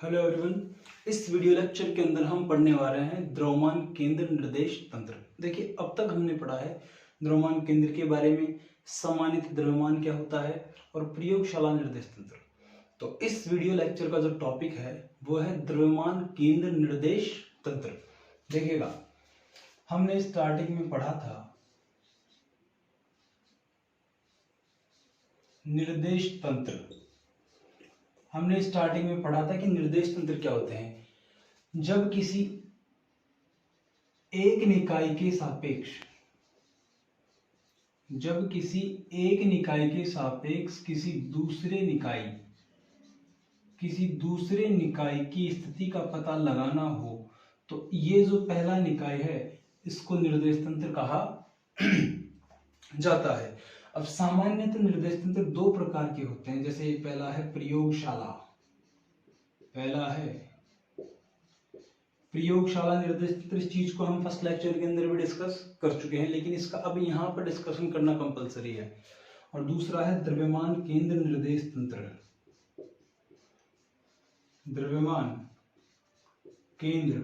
Hello everyone. इस video lecture के अंदर हम पढ़ने वाले हैं द्रव्यमान केंद्र निर्देश तंत्र। देखिए, अब तक हमने पढ़ा है द्रव्यमान केंद्र के बारे में, सामान्यतः द्रव्यमान क्या होता है और प्रयोगशाला निर्देश तंत्र। तो इस वीडियो लेक्चर का जो टॉपिक है वो है द्रव्यमान केंद्र निर्देश तंत्र। देखिएगा, हमने स्टार्टिंग में पढ़ा था निर्देश तंत्र। हमने स्टार्टिंग में पढ़ा था कि निर्देश तंत्र क्या होते हैं। जब किसी एक निकाय के सापेक्ष किसी दूसरे निकाय की स्थिति का पता लगाना हो तो ये जो पहला निकाय है इसको निर्देश तंत्र कहा जाता है। अब सामान्यतः निर्देश तंत्र दो प्रकार के होते हैं। जैसे पहला है प्रयोगशाला निर्देश तंत्र। इस चीज को हम फर्स्ट लेक्चर के अंदर भी डिस्कस कर चुके हैं, लेकिन इसका अब यहाँ पर डिस्कशन करना कंपलसरी है। और दूसरा है द्रव्यमान केंद्र निर्देश तंत्र। द्रव्यमान केंद्र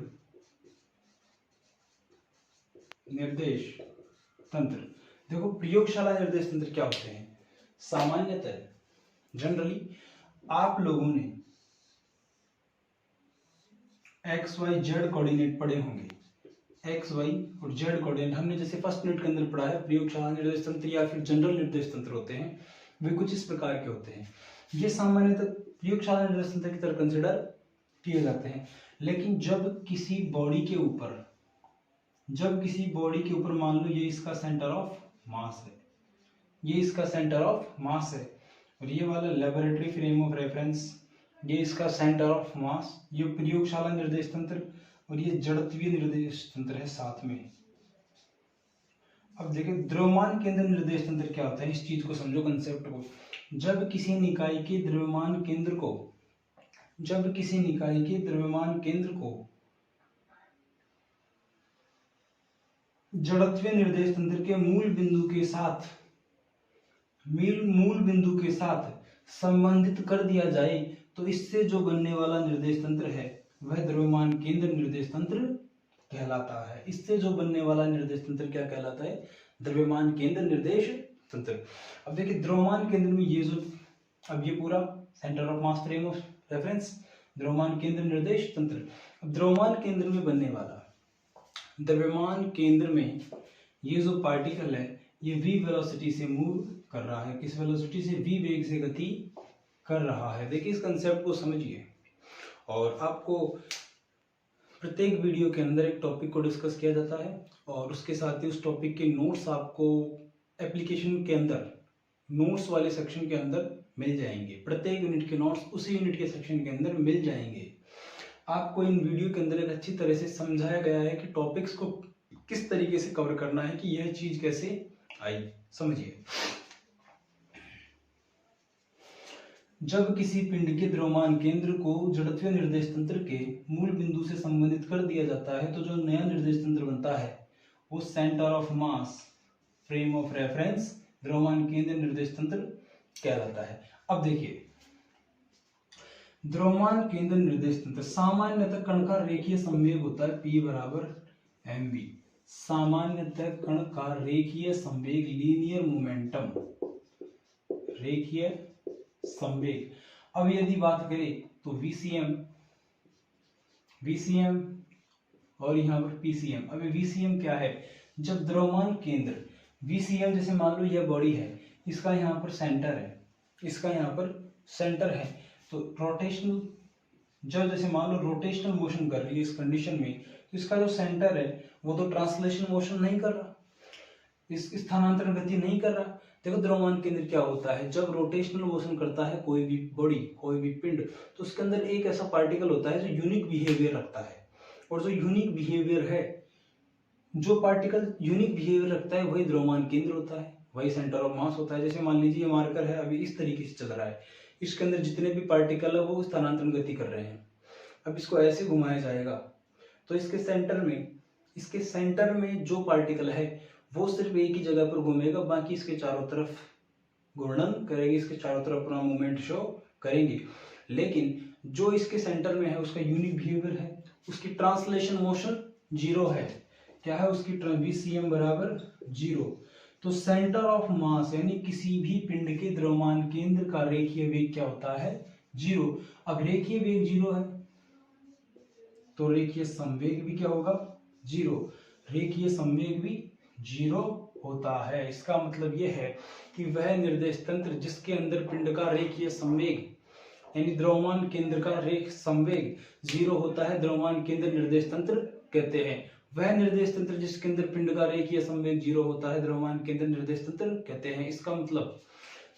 निर्देश तंत्र। देखो, प्रयोगशाला निर्देश तंत्र क्या होते हैं। सामान्यतः जनरली आप लोगों ने एक्स वाई जेड कोऑर्डिनेट पढ़े होंगे। एक्स वाई और जेड कोऑर्डिनेट हमने जैसे फर्स्ट यूनिट के अंदर पढ़ा है। प्रयोगशाला निर्देश तंत्र या फिर जनरल निर्देश तंत्र होते हैं, वे कुछ इस प्रकार के होते हैं। ये सामान्यतः प्रयोगशाला निर्देश तंत्र की तरह कंसिडर किए जाते हैं। लेकिन जब किसी बॉडी के ऊपर मान लो ये इसका सेंटर ऑफ मास है, और ये वाला लेबोरेटरी फ्रेम ऑफ रेफरेंस, ये इसका सेंटर ऑफ मास, ये प्रयोगशाला निर्देश तंत्र और ये जड़त्वीय निर्देश तंत्र है साथ में। अब देखिए, द्रव्यमान केंद्र निर्देश तंत्र क्या होता है, इस चीज को समझो, कंसेप्ट को। जब किसी निकाय के द्रव्यमान केंद्र को जड़त्वीय निर्देश तंत्र के मूल बिंदु के साथ संबंधित कर दिया जाए तो इससे जो बनने वाला निर्देश तंत्र है वह द्रव्यमान केंद्र निर्देश तंत्र कहलाता है। इससे जो बनने वाला निर्देश तंत्र क्या कहलाता है? द्रव्यमान केंद्र निर्देश तंत्र। अब देखिए, द्रव्यमान केंद्र में ये पूरा centre of mass frame of reference, द्रव्यमान केंद्र निर्देश तंत्र। अब द्रव्यमान केंद्र में ये जो पार्टिकल है ये v वेलोसिटी से मूव कर रहा है। किस वेलोसिटी से? v वेग से गति कर रहा है। देखिए, इस कंसेप्ट को समझिए। और आपको प्रत्येक वीडियो के अंदर एक टॉपिक को डिस्कस किया जाता है और उसके साथ ही उस टॉपिक के नोट्स आपको एप्लीकेशन के अंदर नोट्स वाले सेक्शन के अंदर मिल जाएंगे। प्रत्येक यूनिट के नोट्स उसी यूनिट के सेक्शन के अंदर मिल जाएंगे। आपको इन वीडियो के अंदर एक अच्छी तरह से समझाया गया है कि टॉपिक्स को किस तरीके से कवर करना है, कि यह चीज कैसे आई। समझिए, जब किसी पिंड के द्रव्यमान केंद्र को जड़त्वीय निर्देश तंत्र के मूल बिंदु से संबंधित कर दिया जाता है तो जो नया निर्देश तंत्र बनता है वो centre of mass frame of reference द्रव्यमान केंद्र निर्देश तंत्र कहलाता है। अब देखिए, द्रव्यमान केंद्र निर्देश तंत्र सामान्यतः कण का रेखीय संवेग होता है P = mv। सामान्यतः कण का रेखीय संवेग, लीनियर मोमेंटम, रेखीय संवेग। अब यदि बात करें तो VCM और यहाँ पर PCM। अब VCM क्या है? जब द्रव्यमान केंद्र VCM, जैसे मान लो यह बॉडी है, इसका यहाँ पर सेंटर है, तो रोटेशनल, जब जैसे मान लो रोटेशनल मोशन कर रही है इस कंडीशन में, तो इसका जो सेंटर है वो तो ट्रांसलेशन मोशन नहीं कर रहा, इस स्थानांतरण गति नहीं कर रहा। देखो, द्रव्यमान केंद्र क्या होता है? जब रोटेशनल मोशन करता है कोई भी बॉडी, कोई भी पिंड, तो उसके अंदर एक ऐसा पार्टिकल होता है जो यूनिक बिहेवियर रखता है। और जो यूनिक बिहेवियर है, जो पार्टिकल यूनिक बिहेवियर रखता है वही द्रव्यमान केंद्र होता है, वही सेंटर ऑफ मास होता है। जैसे मान लीजिए ये मार्कर है, अभी इस तरीके से चल रहा है, इसके अंदर जितने भी पार्टिकल है वो स्थानांतरण गति कर रहे हैं। अब इसको ऐसे घुमाया जाएगा तो इसके सेंटर में जो पार्टिकल है वो सिर्फ एक ही जगह पर घूमेगा, बाकी इसके चारों तरफ घूर्णन करेगी, इसके चारों तरफ अपना मूवमेंट शो करेंगे। लेकिन जो इसके सेंटर में है उसका यूनिक बिहेवियर है, उसकी ट्रांसलेशन मोशन 0 है। क्या है उसकी VCM बराबर 0। तो सेंटर ऑफ मास यानी किसी भी पिंड के द्रव्यमान केंद्र का रेखीय वेग क्या होता है? 0। अब रेखीय वेग 0 है तो रेखीय संवेग भी क्या होगा? 0। रेखीय संवेग भी 0 होता है। इसका मतलब यह है कि वह निर्देश तंत्र जिसके अंदर पिंड का रेखीय संवेग यानी द्रव्यमान केंद्र का रेख संवेग 0 होता है, द्रव्यमान केंद्र निर्देश तंत्र कहते हैं। वह निर्देश तंत्र जिसके अंदर पिंड का रेखीय संवेग 0 होता है, द्रव्यमान केंद्र निर्देश तंत्र कहते हैं। इसका मतलब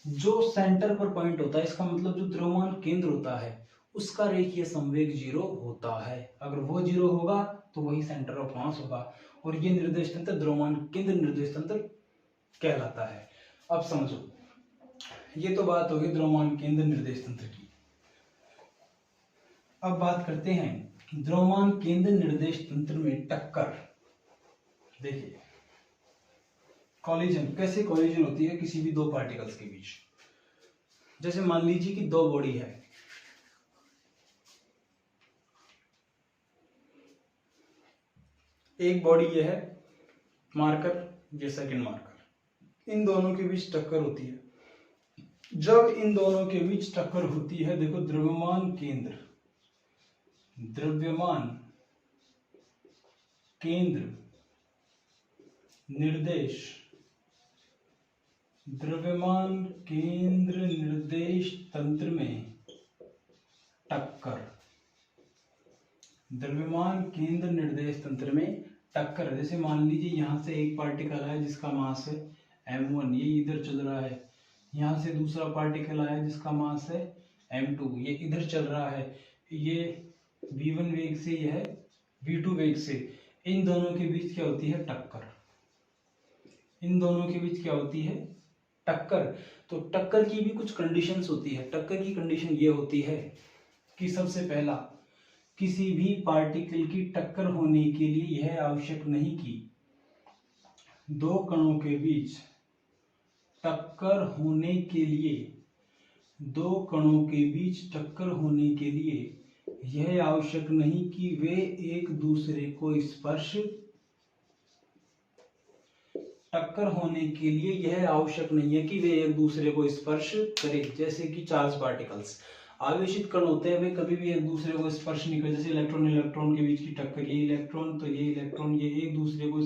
जो सेंटर पर पॉइंट होता है, इसका मतलब जो द्रव्यमान केंद्र होता है उसका रेखीय संवेग 0 होता है। अगर वो 0 होगा तो वही सेंटर ऑफ मास होगा और ये निर्देश तंत्र द्रव्यमान केंद्र निर्देश तंत्र कहलाता है। अब समझो, ये तो बात होगी द्रव्यमान केंद्र निर्देश तंत्र की। अब बात करते हैं द्रव्यमान केंद्र निर्देश तंत्र में टक्कर। देखिए कॉलिजन, कैसे कॉलिजन होती है किसी भी दो पार्टिकल्स के बीच। जैसे मान लीजिए कि दो बॉडी है, एक बॉडी ये है मार्कर, ये सेकंड मार्कर, इन दोनों के बीच टक्कर होती है। जब इन दोनों के बीच टक्कर होती है, देखो द्रव्यमान केंद्र निर्देश द्रव्यमान केंद्र निर्देश तंत्र में टक्कर, द्रव्यमान केंद्र निर्देश तंत्र में टक्कर। जैसे मान लीजिए यहां से एक पार्टिकल है जिसका मास है m1, ये इधर चल रहा है। यहां से दूसरा पार्टिकल आया जिसका मास है m2, ये इधर चल रहा है। ये v1 वेग से, यह है v2 वेग से। इन दोनों के बीच क्या होती है? टक्कर। इन दोनों के बीच क्या होती है? टक्कर। तो टक्कर की भी कुछ कंडीशंस होती है। टक्कर की कंडीशन ये होती है कि सबसे पहला, किसी भी पार्टिकल की टक्कर होने के लिए यह आवश्यक नहीं कि दो कणों के बीच टक्कर होने के लिए, दो कणों के बीच टक्कर होने के लिए यह आवश्यक नहीं कि वे एक दूसरे को स्पर्श, टक्कर होने के लिए यह आवश्यक नहीं है कि वे एक दूसरे को स्पर्श करें। जैसे कि चार्ज पार्टिकल्स, आवेशित कण होते हैं, वे कभी भी एक दूसरे को स्पर्श नहीं करते। जैसे इलेक्ट्रॉन इलेक्ट्रॉन के बीच की टक्कर, ये इलेक्ट्रॉन तो ये इलेक्ट्रॉन, ये एक दूसरे को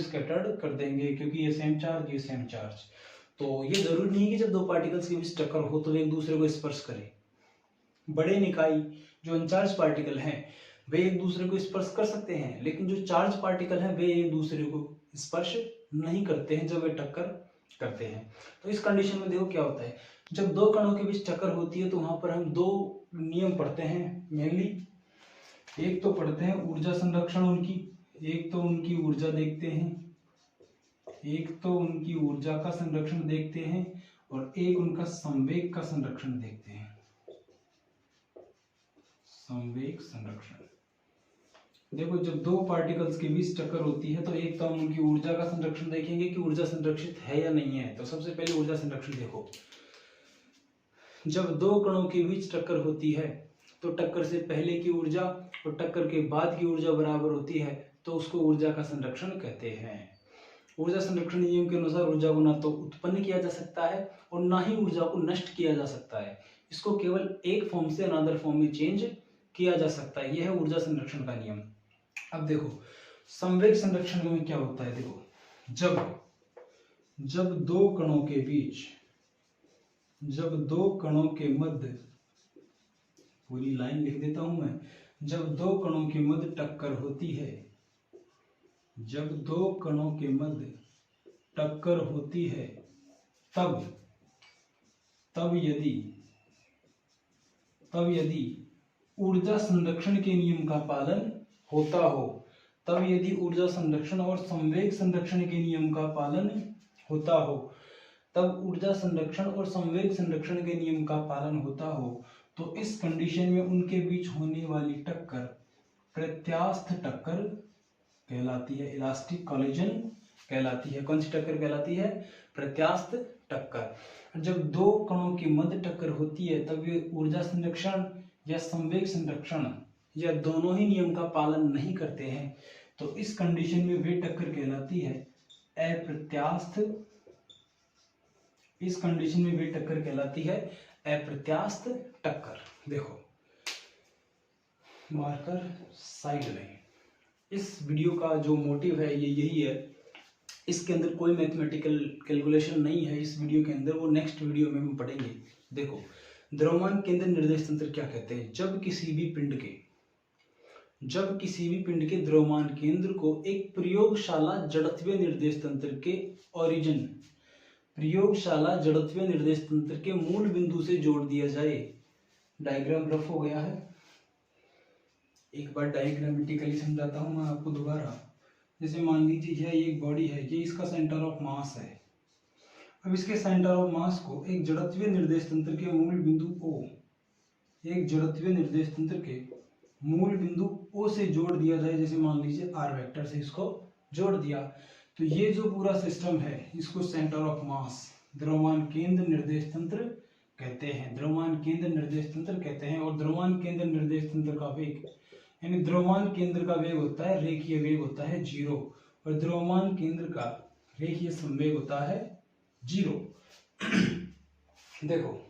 स्कैटर्ड कर देंगे क्योंकि ये सेम चार्ज, ये सेम चार्ज। तो ये जरूरी नहीं कि जब दो पार्टिकल्स के बीच टक्कर हो तो वे एक दूसरे को स्पर्श करें। बड़े निकाय जो अनचार्ज पार्टिकल हैं वे एक दूसरे को स्पर्श कर सकते हैं, लेकिन जो चार्ज पार्टिकल हैं वे एक दूसरे को स्पर्श नहीं करते हैं जब वे टक्कर करते हैं। तो इस कंडीशन में देखो क्या होता है, जब दो कणों के बीच टक्कर होती है तो वहां पर हम दो नियम पढ़ते हैं मेनली। एक तो पढ़ते हैं ऊर्जा संरक्षण उनकी, एक तो उनकी ऊर्जा देखते हैं, एक तो उनकी ऊर्जा का संरक्षण देखते हैं और एक उनका संवेग का संरक्षण देखते हैं। संवेग संरक्षण, देखो जब दो पार्टिकल्स के बीच टक्कर होती है तो एक तो हम उनकी ऊर्जा का संरक्षण देखेंगे कि ऊर्जा संरक्षित है या नहीं है। तो सबसे पहले ऊर्जा संरक्षण देखो, जब दो कणों के बीच टक्कर होती है तो टक्कर से पहले की ऊर्जा और टक्कर के बाद की ऊर्जा बराबर होती है, तो उसको ऊर्जा का संरक्षण कहते हैं। ऊर्जा संरक्षण नियम के अनुसार ऊर्जा को ना तो उत्पन्न किया जा सकता है और ना ही ऊर्जा को नष्ट किया जा सकता है। इसको केवल एक फॉर्म से अनदर फॉर्म में चेंज किया जा सकता है। यह है ऊर्जा संरक्षण का नियम। अब देखो संवेग संरक्षण में क्या होता है, देखो जब दो कणों के बीच, जब दो कणों के मध्य, पूरी लाइन लिख देता हूं मैं, जब दो कणों के मध्य टक्कर होती है, जब दो कणों के मध्य टक्कर होती है, तब यदि ऊर्जा संरक्षण के नियम का पालन होता हो, तब यदि ऊर्जा संरक्षण और संवेग संरक्षण के नियम का पालन होता हो, तब ऊर्जा संरक्षण और संवेग संरक्षण के नियम का पालन होता हो, तो इस कंडीशन में उनके बीच होने वाली टक्कर प्रत्यास्थ टक्कर कहलाती है, इलास्टिक कॉलिजन कहलाती है। कौन सी टक्कर कहलाती है? प्रत्यास्थ टक्कर। जब दो कणों की मध्य टक्कर होती है तब वे ऊर्जा संरक्षण या संवेग संरक्षण या दोनों ही नियम का पालन नहीं करते हैं, तो इस कंडीशन में वे टक्कर कहलाती है अप्रत्यास्थ। इस कंडीशन में वे टक्कर कहलाती है अप्रत्यास्थ टक्कर। देखो मार्कर साइड में। इस वीडियो का जो मोटिव है ये यही है, इसके अंदर कोई मैथमेटिकल कैलकुलेशन नहीं है इस वीडियो के अंदर, वो नेक्स्ट वीडियो में हम पढ़ेंगे। देखो द्रव्यमान केंद्र निर्देश तंत्र क्या कहते हैं। जब किसी भी पिंड के द्रव्यमान केंद्र को एक प्रयोगशाला जड़त्वीय निर्देश तंत्र के ओरिजिन, प्रयोगशाला जड़त्वीय निर्देश तंत्र के मूल बिंदु से जोड़ दिया जाए। डायग्राम रफ हो गया है, एक बार डायग्रामेटिकली समझाता हूं मैं आपको दोबारा। जैसे मान लीजिए यह एक बॉडी है, ये इसका सेंटर ऑफ मास है। अब इसके सेंटर ऑफ मास को एक जड़त्वीय निर्देश तंत्र के मूल बिंदु O, एक जड़त्वीय निर्देश तंत्र के मूल बिंदु O से जोड़ दिया जाए। जैसे मान लीजिए R वेक्टर से इसको जोड़ दिया, तो ये जो पूरा सिस्टम है इसको सेंटर ऑफ मास, द्रव्यमान केंद्र निर्देश तंत्र कहते हैं। द्रव्यमान केंद्र निर्देश तंत्र कहते हैं। और द्रव्यमान केंद्र निर्देश तंत्र का वेग, यानी द्रव्यमान केंद्र का वेग होता है, रेखीय वेग होता है 0, और द्रव्यमान केंद्र का रेखीय संवेग होता है 0। देखो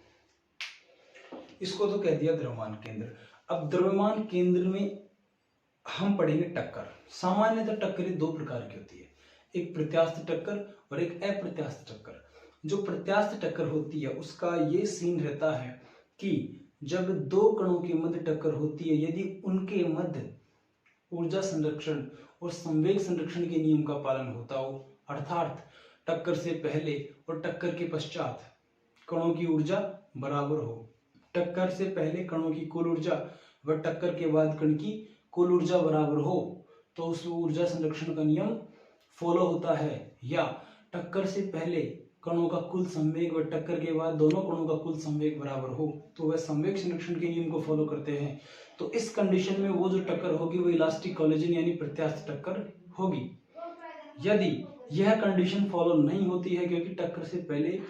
इसको तो कह दिया द्रव्यमान केंद्र। अब द्रव्यमान केंद्र में हम पढ़ेंगे टक्कर। सामान्यतः टक्करें दो प्रकार की होती है, एक प्रत्यास्थ टक्कर और एक अप्रत्यास्थ टक्कर। जो प्रत्यास्थ टक्कर होती है उसका ये सीन रहता है कि जब दो कणों की मध्य टक्कर होती है, यदि उनके मध्य ऊर्जा संरक्षण और संवेग संरक्षण के नियम का पालन होता हो, अर्थात टक्कर से पहले और टक्कर के पश्चात कणों की ऊर्जा बराबर हो। टक्कर से पहले कणों की कुल ऊर्जा व टक्कर के बाद कण की कुल ऊर्जा बराबर हो, तो उस ऊर्जा संरक्षण का नियम फॉलो होता है। या टक्कर से पहले कणों का कुल संवेग व टक्कर के बाद दोनों कणों का कुल संवेग बराबर हो, तो वह संवेग संरक्षण के नियम को फॉलो करते हैं। तो इस कंडीशन में वो जो टक्कर होगी वो इलास्टिक कोलिजन यानी प्रत्यास्थ टक्कर होगी। यदि यह कंडीशन फॉलो नहीं होती है, क्योंकि टक्कर से पहले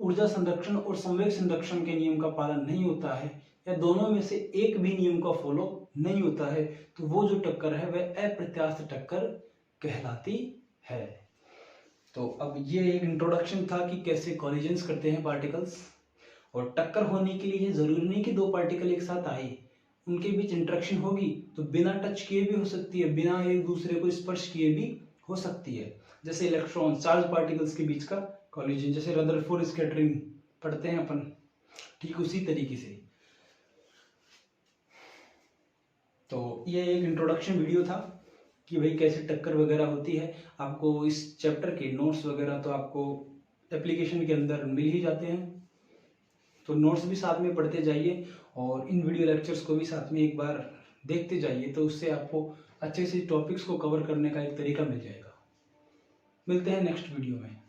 ऊर्जा संरक्षण और संवेग संरक्षण के नियम का पालन नहीं होता है, या दोनों में से एक भी नियम का फॉलो नहीं होता है, तो वो जो टक्कर है वह अप्रत्यास्थ टक्कर कहलाती है। तो अब ये एक इंट्रोडक्शन था कि कैसे कॉलिजन्स करते हैं पार्टिकल्स। और टक्कर होने के लिए जरूरी नहीं कि दो पार्टिकल एक साथ आए, उनके बीच इंटरेक्शन होगी तो बिना टच किए भी हो सकती है, बिना एक दूसरे को स्पर्श किए भी हो सकती है। जैसे इलेक्ट्रॉन चार्ज पार्टिकल्स के बीच का कॉलिजन, जैसे रदरफोर्ड स्कैटरिंग पढ़ते हैं अपन, ठीक उसी तरीके से। तो ये एक इंट्रोडक्शन वीडियो था कि भाई कैसे टक्कर वगैरह होती है। आपको इस चैप्टर के नोट्स वगैरह तो आपको एप्लीकेशन के अंदर मिल ही जाते हैं, तो नोट्स भी साथ में पढ़ते जाइए और इन वीडियो लेक्चर्स को भी साथ में एक बार देखते जाइए, तो उससे आपको अच्छे से टॉपिक्स को कवर करने का एक तरीका मिल जाएगा। मिलते हैं नेक्स्ट वीडियो में।